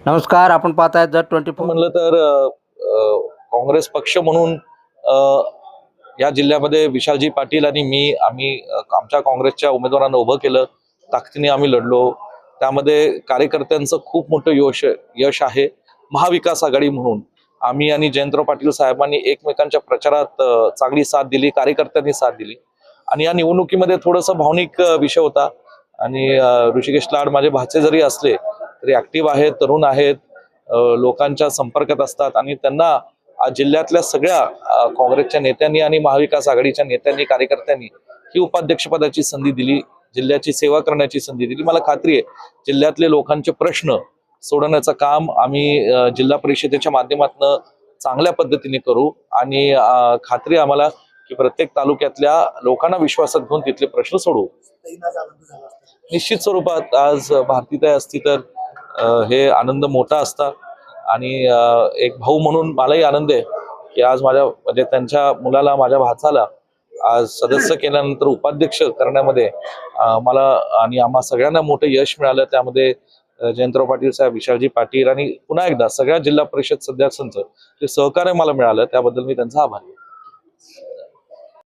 नमस्कार, आपण पाहताय J24 म्हणलं तर काँग्रेस पक्ष म्हणून या जिल्ह्यामध्ये विशालजी पाटील आणि आम्ही आमच्या काँग्रेसच्या उमेदवारांना उभं केलं, ताकदीने आम्ही लढलो. त्यामध्ये कार्यकर्त्यांचं खूप मोठं यश आहे. महाविकास आघाडी म्हणून आम्ही आणि जयंतराव पाटील साहेबांनी एकमेकांच्या प्रचारात चांगली साथ दिली, कार्यकर्त्यांनी साथ दिली. आणि या निवडणुकीमध्ये थोडंसं भावनिक विषय होता आणि ऋषिकेश लाड माझे भाचे जरी असले तरी ऍक्टिव्ह आहेत, तरुण आहेत, लोकांच्या संपर्कात असतात आणि त्यांना जिल्ह्यातल्या सगळ्या काँग्रेसच्या नेत्यांनी आणि महाविकास आघाडीच्या नेत्यांनी, कार्यकर्त्यांनी ही उपाध्यक्षपदाची संधी दिली, जिल्ह्याची सेवा करण्याची संधी दिली. मला खात्री आहे जिल्ह्यातले लोकांचे प्रश्न सोडवण्याचं काम आम्ही जिल्हा परिषदेच्या माध्यमातून चांगल्या पद्धतीने करू आणि खात्री आम्हाला की प्रत्येक तालुक्यातल्या लोकांना विश्वासात घेऊन तिथले प्रश्न सोडवू. निश्चित स्वरूपात आज भारतीताई असती तर हे आनंद मोठा असता आणि एक भाऊ म्हणून मलाही आनंद आहे की आज माझ्या म्हणजे त्यांच्या मुलाला, माझ्या भाचाला आज सदस्य केल्यानंतर उपाध्यक्ष करण्यामध्ये मला आणि आम्हा सगळ्यांना मोठं यश मिळालं. त्यामध्ये जयंतराव पाटील साहेब, विशालजी पाटील आणि पुन्हा एकदा सगळ्या जिल्हा परिषद सदस्यांचं जे सहकार्य मला मिळालं त्याबद्दल मी त्यांचा आभारी आहे.